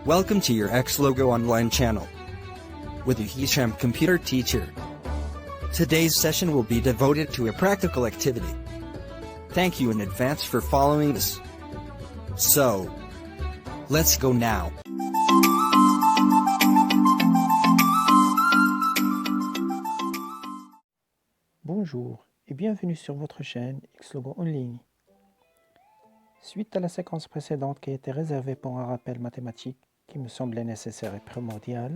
Welcome to your Xlogo online channel with your Hisham computer teacher. Today's session will be devoted to a practical activity. Thank you in advance for following this. So, let's go now. Bonjour et bienvenue sur votre chaîne Xlogo en ligne. Suite à la séquence précédente qui a été réservée pour un rappel mathématique qui me semblait nécessaire et primordial,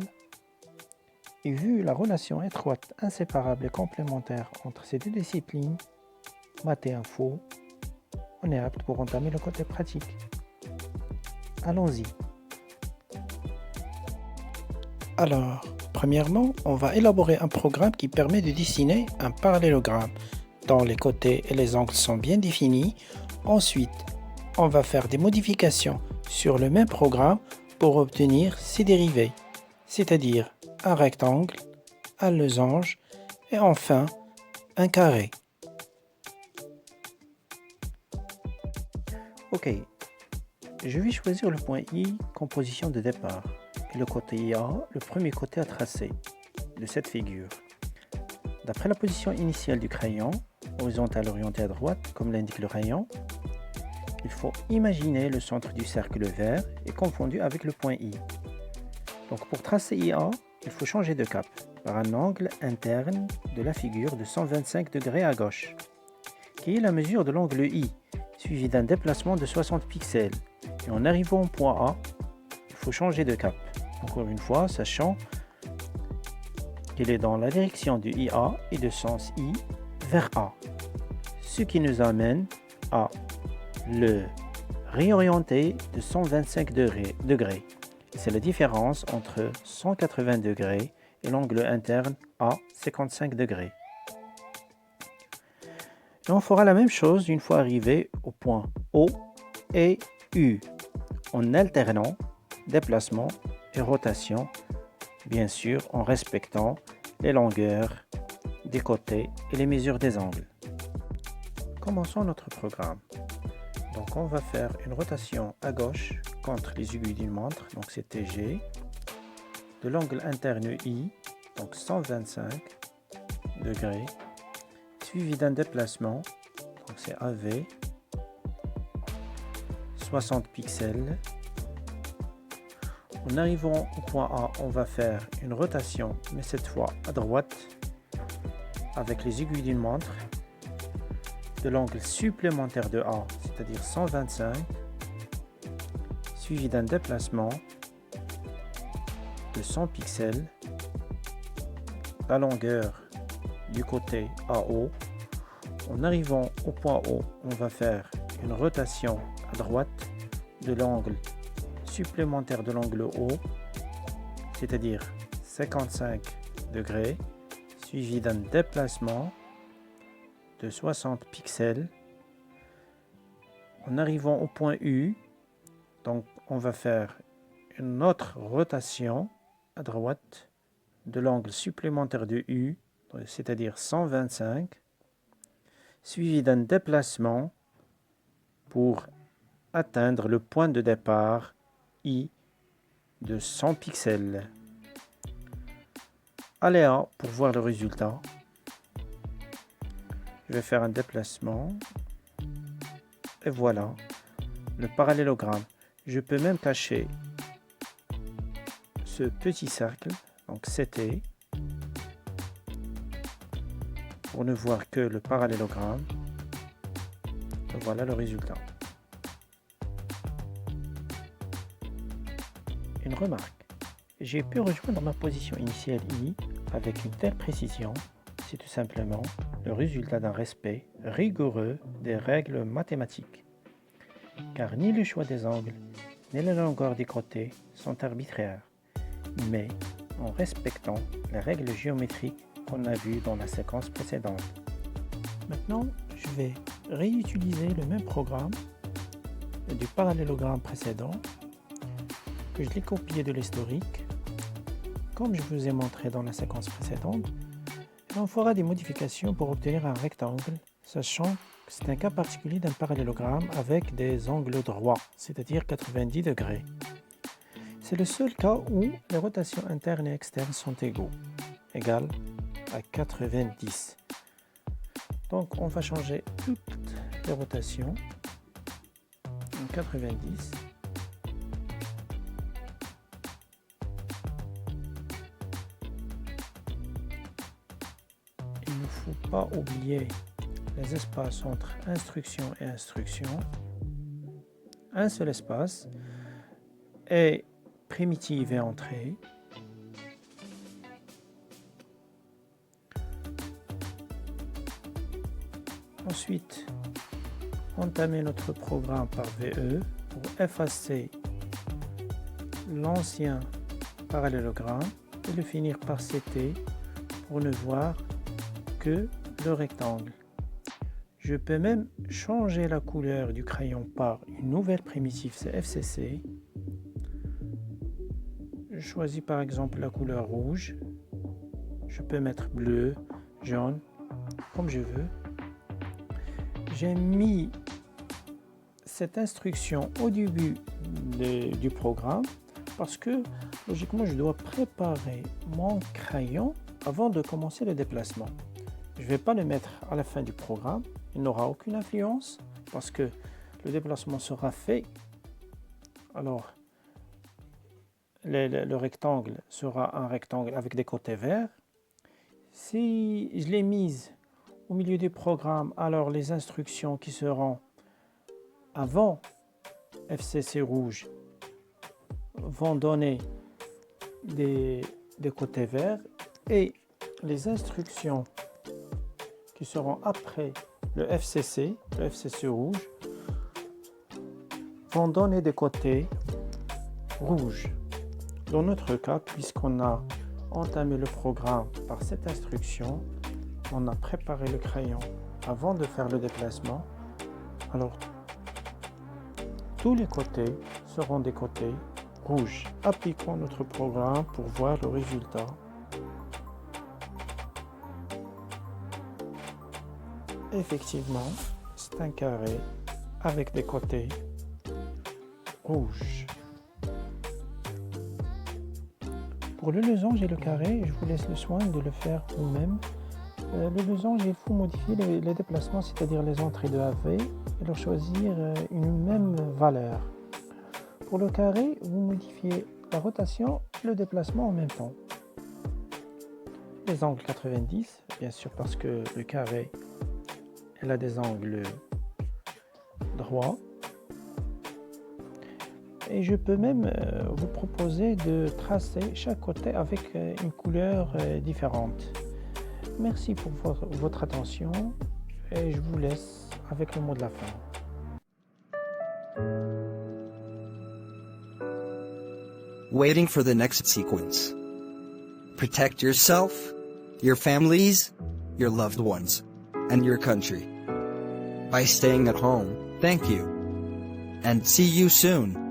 et vu la relation étroite, inséparable et complémentaire entre ces deux disciplines, maths et info, on est apte pour entamer le côté pratique. Allons-y. Alors, premièrement, on va élaborer un programme qui permet de dessiner un parallélogramme dont les côtés et les angles sont bien définis. Ensuite, on va faire des modifications sur le même programme pour obtenir ses dérivés, c'est-à-dire un rectangle, un losange et enfin un carré. Ok, je vais choisir le point I comme position de départ et le côté IA, le premier côté à tracer de cette figure. D'après la position initiale du crayon, horizontale orientée à droite comme l'indique le rayon, il faut imaginer le centre du cercle vert est confondu avec le point I. Donc pour tracer IA, il faut changer de cap par un angle interne de la figure de 125 degrés à gauche, qui est la mesure de l'angle I, suivi d'un déplacement de 60 pixels. Et en arrivant au point A, il faut changer de cap. Encore une fois, sachant qu'il est dans la direction du IA et de sens I vers A. Ce qui nous amène à le réorienter de 125 degrés. C'est la différence entre 180 degrés et l'angle interne à 55 degrés. Et on fera la même chose une fois arrivé au point O et U, en alternant déplacement et rotation, bien sûr en respectant les longueurs des côtés et les mesures des angles. Commençons notre programme. Donc on va faire une rotation à gauche contre les aiguilles d'une montre, donc c'est TG, de l'angle interne I, donc 125 degrés, suivi d'un déplacement, donc c'est AV, 60 pixels. En arrivant au point A, on va faire une rotation, mais cette fois à droite, avec les aiguilles d'une montre, de l'angle supplémentaire de A, c'est-à-dire 125, suivi d'un déplacement de 100 pixels, la longueur du côté AO. En arrivant au point O, on va faire une rotation à droite de l'angle supplémentaire de l'angle O, c'est-à-dire 55 degrés, suivi d'un déplacement de 60 pixels. En arrivant au point U, donc on va faire une autre rotation à droite de l'angle supplémentaire de U, c'est-à-dire 125, suivi d'un déplacement pour atteindre le point de départ I de 100 pixels. Allez A pour voir le résultat. Je vais faire un déplacement et voilà le parallélogramme. Je peux même cacher ce petit cercle, donc CT, pour ne voir que le parallélogramme. Et voilà le résultat. Une remarque, j'ai pu rejoindre ma position initiale I avec une telle précision. C'est tout simplement le résultat d'un respect rigoureux des règles mathématiques. Car ni le choix des angles, ni la longueur des côtés sont arbitraires, mais en respectant les règles géométriques qu'on a vues dans la séquence précédente. Maintenant, je vais réutiliser le même programme du parallélogramme précédent, que je l'ai copié de l'historique, comme je vous ai montré dans la séquence précédente. On fera des modifications pour obtenir un rectangle, sachant que c'est un cas particulier d'un parallélogramme avec des angles droits, c'est-à-dire 90 degrés. C'est le seul cas où les rotations internes et externes sont égales à 90. Donc on va changer toutes les rotations en 90. Il ne faut pas oublier les espaces entre instruction et instruction. Un seul espace est primitive et entrée. Ensuite, entamer notre programme par VE pour effacer l'ancien parallélogramme et le finir par CT pour ne voir que le rectangle. Je peux même changer la couleur du crayon par une nouvelle primitive, c'est FCC. Je choisis par exemple la couleur rouge. Je peux mettre bleu, jaune, comme je veux. J'ai mis cette instruction au début du programme parce que logiquement je dois préparer mon crayon avant de commencer le déplacement. Je ne vais pas le mettre à la fin du programme, il n'aura aucune influence parce que le déplacement sera fait. Alors le rectangle sera un rectangle avec des côtés verts. Si je l'ai mise au milieu du programme, alors les instructions qui seront avant FCC rouge vont donner des côtés verts et les instructions qui seront après le FCC rouge, vont donner des côtés rouges. Dans notre cas, puisqu'on a entamé le programme par cette instruction, on a préparé le crayon avant de faire le déplacement. Alors, tous les côtés seront des côtés rouges. Appliquons notre programme pour voir le résultat. Effectivement, c'est un carré avec des côtés rouges. Pour le losange et le carré, je vous laisse le soin de le faire vous-même. Le losange, il faut modifier les déplacements, c'est-à-dire les entrées de AV, et leur choisir une même valeur. Pour le carré, vous modifiez la rotation et le déplacement en même temps. Les angles 90, bien sûr, parce que le carré, elle a des angles droits. Et je peux même vous proposer de tracer chaque côté avec une couleur différente. Merci pour votre attention et je vous laisse avec le mot de la fin. Waiting for the next sequence. Protect yourself, your families, your loved ones, and your country. By staying at home, thank you. And see you soon.